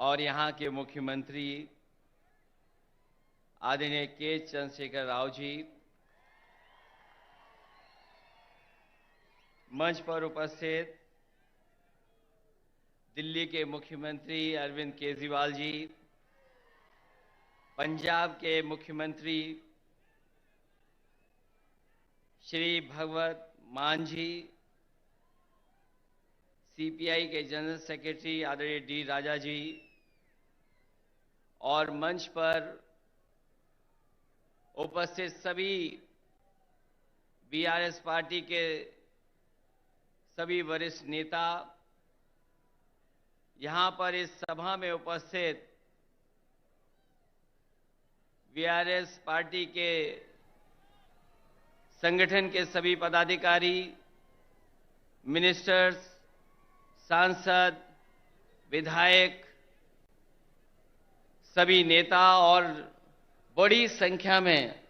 और यहाँ के मुख्यमंत्री आदरणीय के चंद्रशेखर राव जी, मंच पर उपस्थित दिल्ली के मुख्यमंत्री अरविंद केजरीवाल जी, पंजाब के मुख्यमंत्री श्री भगवत मान जी, सीपीआई के जनरल सेक्रेटरी आदरणीय डी राजा जी और मंच पर उपस्थित सभी बीआरएस पार्टी के सभी वरिष्ठ नेता, यहां पर इस सभा में उपस्थित बीआरएस पार्टी के संगठन के सभी पदाधिकारी, मिनिस्टर्स, सांसद, विधायक, सभी नेता और बड़ी संख्या में,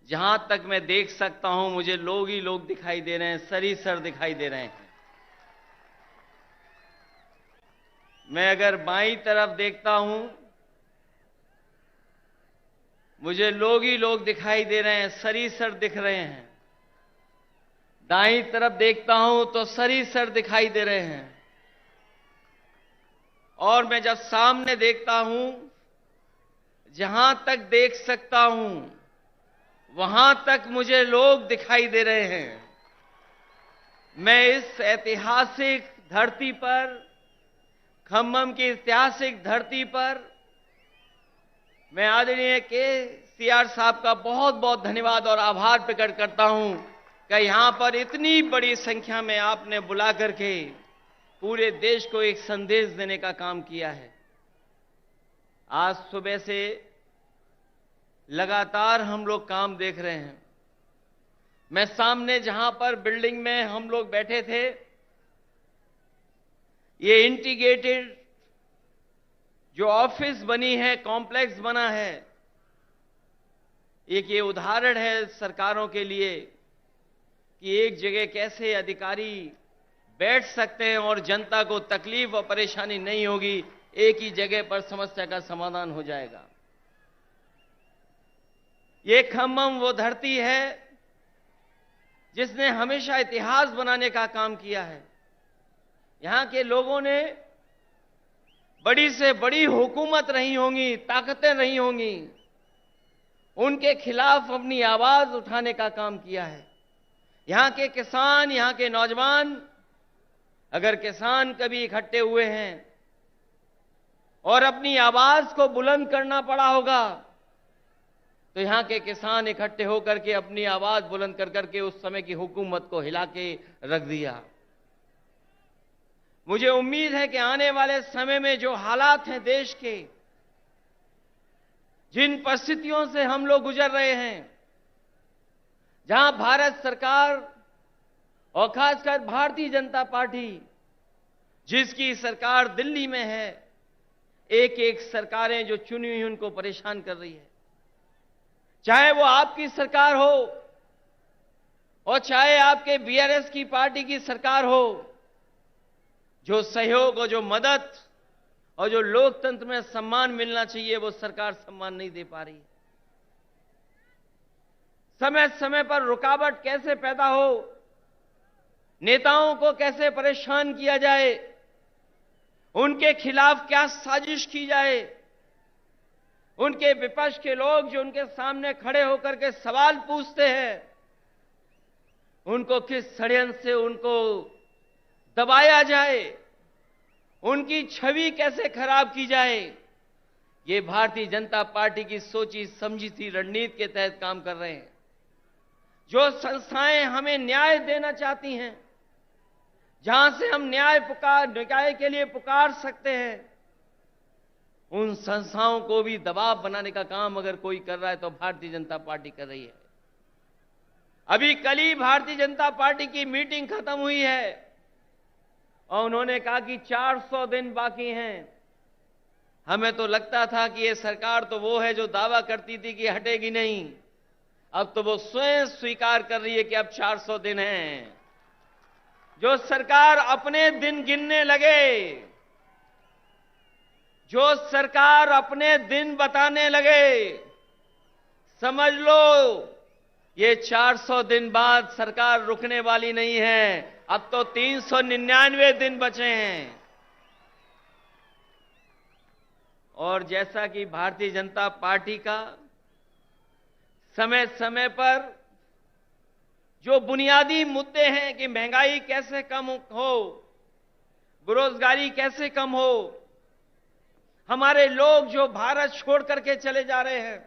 जहां तक मैं देख सकता हूं मुझे लोग ही लोग दिखाई दे रहे हैं, सर दिखाई दे रहे हैं। मैं अगर बाईं तरफ देखता हूं, मुझे लोग ही लोग दिखाई दे रहे हैं, सर दिख रहे हैं। दाईं तरफ देखता हूं तो सर दिखाई दे रहे हैं। और मैं जब सामने देखता हूं, जहां तक देख सकता हूं वहां तक मुझे लोग दिखाई दे रहे हैं। मैं इस ऐतिहासिक धरती पर, खम्मम की ऐतिहासिक धरती पर, मैं आदरणीय केसीआर साहब का बहुत बहुत धन्यवाद और आभार प्रकट करता हूं कि यहां पर इतनी बड़ी संख्या में आपने बुला करके पूरे देश को एक संदेश देने का काम किया है। आज सुबह से लगातार हम लोग काम देख रहे हैं। मैं सामने जहां पर बिल्डिंग में हम लोग बैठे थे, ये इंटीग्रेटेड जो ऑफिस बनी है, कॉम्प्लेक्स बना है, एक ये उदाहरण है सरकारों के लिए कि एक जगह कैसे अधिकारी बैठ सकते हैं और जनता को तकलीफ और परेशानी नहीं होगी, एक ही जगह पर समस्या का समाधान हो जाएगा। ये खम्मम वो धरती है जिसने हमेशा इतिहास बनाने का काम किया है। यहां के लोगों ने बड़ी से बड़ी हुकूमत रही होंगी, ताकतें रही होंगी, उनके खिलाफ अपनी आवाज उठाने का काम किया है। यहां के किसान, यहां के नौजवान, अगर किसान कभी इकट्ठे हुए हैं और अपनी आवाज को बुलंद करना पड़ा होगा, तो यहां के किसान इकट्ठे होकर के अपनी आवाज बुलंद कर करके उस समय की हुकूमत को हिला के रख दिया। मुझे उम्मीद है कि आने वाले समय में जो हालात हैं देश के, जिन परिस्थितियों से हम लोग गुजर रहे हैं, जहां भारत सरकार और खासकर भारतीय जनता पार्टी, जिसकी सरकार दिल्ली में है, एक एक सरकारें जो चुनी हुई उनको परेशान कर रही है। चाहे वो आपकी सरकार हो और चाहे आपके बीआरएस की पार्टी की सरकार हो, जो सहयोग और जो मदद और जो लोकतंत्र में सम्मान मिलना चाहिए वो सरकार सम्मान नहीं दे पा रही है। समय समय पर रुकावट कैसे पैदा हो, नेताओं को कैसे परेशान किया जाए, उनके खिलाफ क्या साजिश की जाए, उनके विपक्ष के लोग जो उनके सामने खड़े होकर के सवाल पूछते हैं, उनको किस षड्यंत्र से उनको दबाया जाए, उनकी छवि कैसे खराब की जाए, ये भारतीय जनता पार्टी की सोची समझी सी रणनीति के तहत काम कर रहे हैं। जो संस्थाएं हमें न्याय देना चाहती हैं, जहां से हम न्याय के लिए पुकार सकते हैं, उन संस्थाओं को भी दबाव बनाने का काम अगर कोई कर रहा है तो भारतीय जनता पार्टी कर रही है। अभी कल ही भारतीय जनता पार्टी की मीटिंग खत्म हुई है और उन्होंने कहा कि 400 दिन बाकी हैं। हमें तो लगता था कि ये सरकार तो वो है जो दावा करती थी कि हटेगी नहीं, अब तो वो स्वयं स्वीकार कर रही है कि अब 400 दिन हैं। जो सरकार अपने दिन गिनने लगे, जो सरकार अपने दिन बताने लगे, समझ लो ये 400 दिन बाद सरकार रुकने वाली नहीं है। अब तो 399 दिन बचे हैं। और जैसा कि भारतीय जनता पार्टी का समय समय पर जो बुनियादी मुद्दे हैं कि महंगाई कैसे कम हो, बेरोजगारी कैसे कम हो, हमारे लोग जो भारत छोड़ करके चले जा रहे हैं,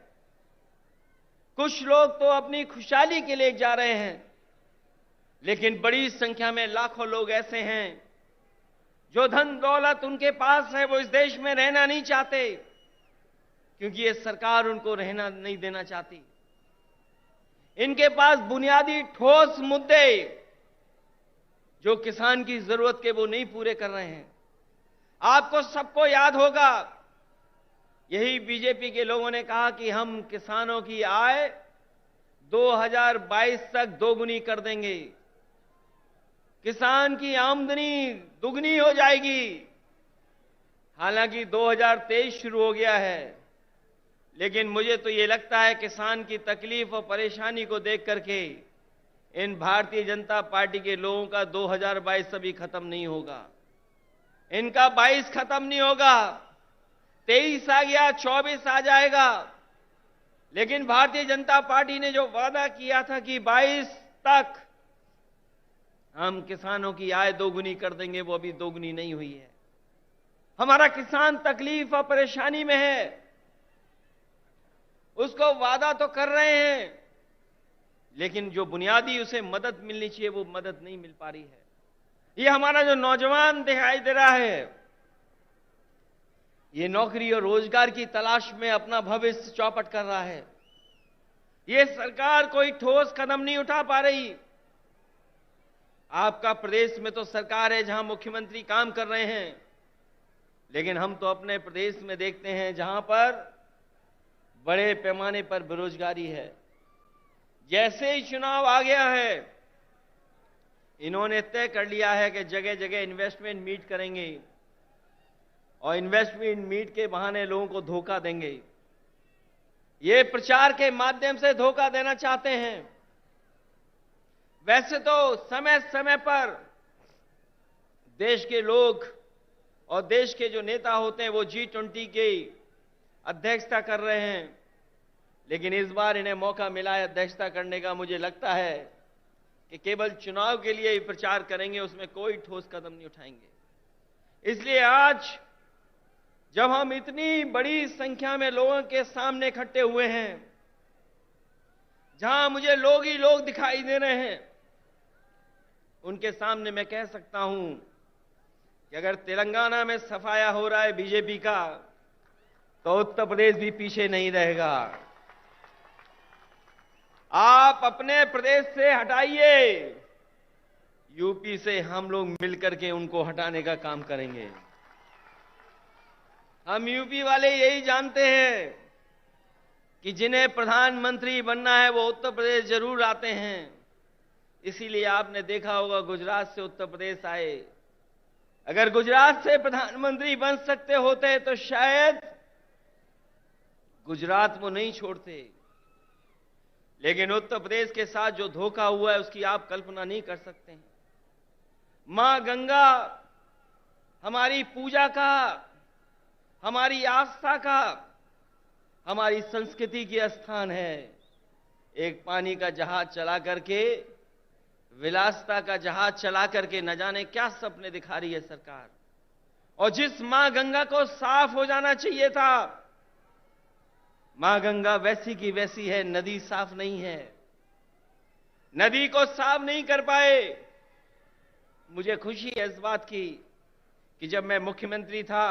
कुछ लोग तो अपनी खुशहाली के लिए जा रहे हैं, लेकिन बड़ी संख्या में लाखों लोग ऐसे हैं जो धन दौलत उनके पास है, वो इस देश में रहना नहीं चाहते, क्योंकि ये सरकार उनको रहना नहीं देना चाहती। इनके पास बुनियादी ठोस मुद्दे जो किसान की जरूरत के वो नहीं पूरे कर रहे हैं। आपको सबको याद होगा, यही बीजेपी के लोगों ने कहा कि हम किसानों की आय 2022 तक दोगुनी कर देंगे, किसान की आमदनी दुगनी हो जाएगी। हालांकि 2023 शुरू हो गया है, लेकिन मुझे तो ये लगता है किसान की तकलीफ और परेशानी को देख करके इन भारतीय जनता पार्टी के लोगों का 2022 अभी खत्म नहीं होगा, इनका 22 खत्म नहीं होगा। 23 आ गया, 24 आ जाएगा, लेकिन भारतीय जनता पार्टी ने जो वादा किया था कि 22 तक हम किसानों की आय दोगुनी कर देंगे, वो अभी दोगुनी नहीं हुई है। हमारा किसान तकलीफ और परेशानी में है, उसको वादा तो कर रहे हैं, लेकिन जो बुनियादी उसे मदद मिलनी चाहिए वो मदद नहीं मिल पा रही है। ये हमारा जो नौजवान दिखाई दे रहा है, ये नौकरी और रोजगार की तलाश में अपना भविष्य चौपट कर रहा है। ये सरकार कोई ठोस कदम नहीं उठा पा रही। आपका प्रदेश में तो सरकार है जहां मुख्यमंत्री काम कर रहे हैं, लेकिन हम तो अपने प्रदेश में देखते हैं जहां पर बड़े पैमाने पर बेरोजगारी है। जैसे ही चुनाव आ गया है, इन्होंने तय कर लिया है कि जगह जगह इन्वेस्टमेंट मीट करेंगे और इन्वेस्टमेंट मीट के बहाने लोगों को धोखा देंगे। ये प्रचार के माध्यम से धोखा देना चाहते हैं। वैसे तो समय समय पर देश के लोग और देश के जो नेता होते हैं वो G20 की अध्यक्षता कर रहे हैं, लेकिन इस बार इन्हें मौका मिला है अध्यक्षता करने का। मुझे लगता है कि केवल चुनाव के लिए ही प्रचार करेंगे, उसमें कोई ठोस कदम नहीं उठाएंगे। इसलिए आज जब हम इतनी बड़ी संख्या में लोगों के सामने इकट्ठे हुए हैं, जहां मुझे लोग ही लोग दिखाई दे रहे हैं, उनके सामने मैं कह सकता हूं कि अगर तेलंगाना में सफाया हो रहा है बीजेपी का, तो उत्तर प्रदेश भी पीछे नहीं रहेगा। आप अपने प्रदेश से हटाइए, यूपी से हम लोग मिलकर के उनको हटाने का काम करेंगे। हम यूपी वाले यही जानते हैं कि जिन्हें प्रधानमंत्री बनना है वो उत्तर प्रदेश जरूर आते हैं। इसीलिए आपने देखा होगा गुजरात से उत्तर प्रदेश आए। अगर गुजरात से प्रधानमंत्री बन सकते होते तो शायद गुजरात वो नहीं छोड़ते, लेकिन उत्तर प्रदेश के साथ जो धोखा हुआ है उसकी आप कल्पना नहीं कर सकते हैं। मां गंगा हमारी पूजा का, हमारी आस्था का, हमारी संस्कृति की स्थान है। एक पानी का जहाज चला करके, विलासिता का जहाज चला करके न जाने क्या सपने दिखा रही है सरकार। और जिस मां गंगा को साफ हो जाना चाहिए था, मां गंगा वैसी की वैसी है, नदी साफ नहीं है, नदी को साफ नहीं कर पाए। मुझे खुशी है इस बात की कि जब मैं मुख्यमंत्री था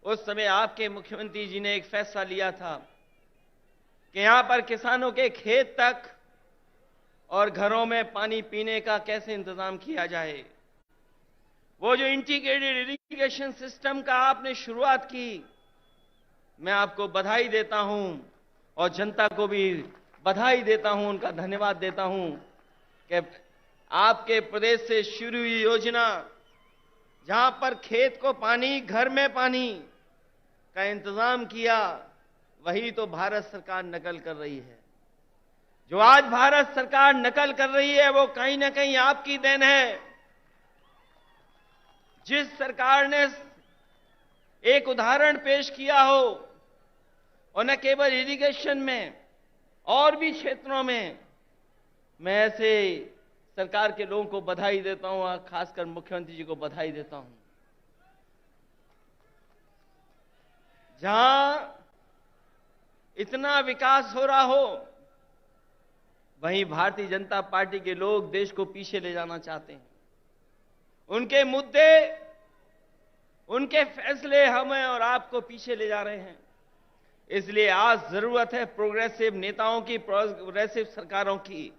उस समय आपके मुख्यमंत्री जी ने एक फैसला लिया था कि यहां पर किसानों के खेत तक और घरों में पानी पीने का कैसे इंतजाम किया जाए। वो जो इंटीग्रेटेड इरिगेशन सिस्टम का आपने शुरुआत की, मैं आपको बधाई देता हूं और जनता को भी बधाई देता हूं, उनका धन्यवाद देता हूं कि आपके प्रदेश से शुरू हुई योजना, जहां पर खेत को पानी, घर में पानी, का इंतजाम किया, वही तो भारत सरकार नकल कर रही है। जो आज भारत सरकार नकल कर रही है वो कहीं ना कहीं आपकी देन है। जिस सरकार ने एक उदाहरण पेश किया हो, और न केवल इरिगेशन में और भी क्षेत्रों में, मैं ऐसे सरकार के लोगों को बधाई देता हूं, और खासकर मुख्यमंत्री जी को बधाई देता हूं। जहां इतना विकास हो रहा हो, वहीं भारतीय जनता पार्टी के लोग देश को पीछे ले जाना चाहते हैं। उनके मुद्दे, उनके फैसले हमें और आपको पीछे ले जा रहे हैं। इसलिए आज जरूरत है प्रोग्रेसिव नेताओं की, प्रोग्रेसिव सरकारों की।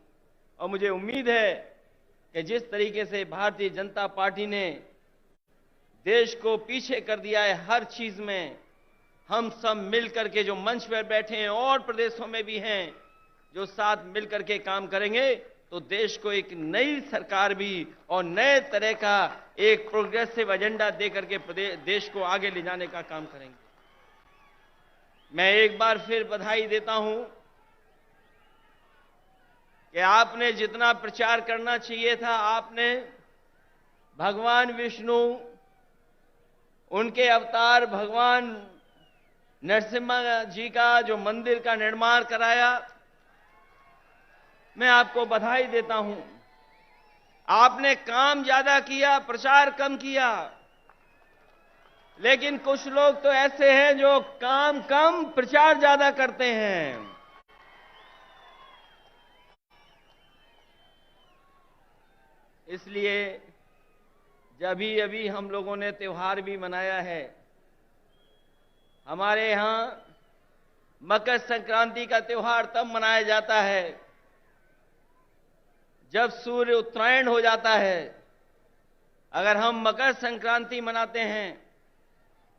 और मुझे उम्मीद है कि जिस तरीके से भारतीय जनता पार्टी ने देश को पीछे कर दिया है हर चीज में, हम सब मिलकर के जो मंच पर बैठे हैं और प्रदेशों में भी हैं, जो साथ मिलकर के काम करेंगे तो देश को एक नई सरकार भी और नए तरह का एक प्रोग्रेसिव एजेंडा देकर के देश को आगे ले जाने का काम करेंगे। मैं एक बार फिर बधाई देता हूं कि आपने जितना प्रचार करना चाहिए था, आपने भगवान विष्णु, उनके अवतार भगवान नरसिम्हा जी का जो मंदिर का निर्माण कराया, मैं आपको बधाई देता हूं। आपने काम ज्यादा किया, प्रचार कम किया। लेकिन कुछ लोग तो ऐसे हैं जो काम कम, प्रचार ज्यादा करते हैं। इसलिए जब अभी हम लोगों ने त्योहार भी मनाया है, हमारे यहां मकर संक्रांति का त्योहार तब मनाया जाता है जब सूर्य उत्तरायण हो जाता है। अगर हम मकर संक्रांति मनाते हैं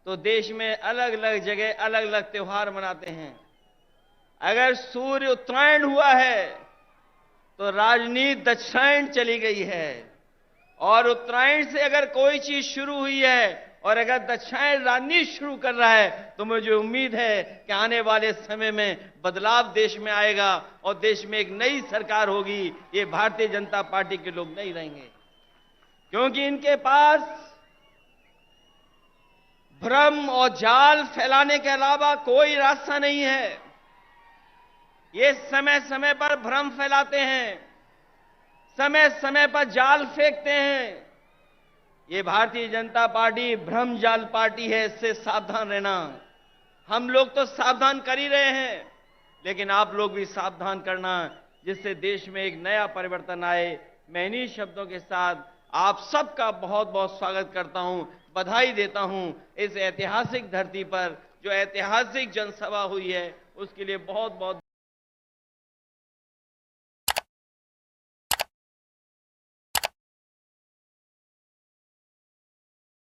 तो देश में अलग अलग जगह अलग अलग त्योहार मनाते हैं। अगर सूर्य उत्तरायण हुआ है तो राजनीति दक्षिणायन चली गई है, और उत्तरायण से अगर कोई चीज शुरू हुई है और अगर दक्षिणायन राजनीति शुरू कर रहा है तो मुझे उम्मीद है कि आने वाले समय में बदलाव देश में आएगा और देश में एक नई सरकार होगी। ये भारतीय जनता पार्टी के लोग नहीं रहेंगे, क्योंकि इनके पास भ्रम और जाल फैलाने के अलावा कोई रास्ता नहीं है। ये समय समय पर भ्रम फैलाते हैं, समय समय पर जाल फेंकते हैं। ये भारतीय जनता पार्टी भ्रम जाल पार्टी है, इससे सावधान रहना। हम लोग तो सावधान कर ही रहे हैं, लेकिन आप लोग भी सावधान करना, जिससे देश में एक नया परिवर्तन आए। मैं इन्हीं शब्दों के साथ आप सबका बहुत बहुत स्वागत करता हूं, बधाई देता हूं। इस ऐतिहासिक धरती पर जो ऐतिहासिक जनसभा हुई है, उसके लिए बहुत बहुत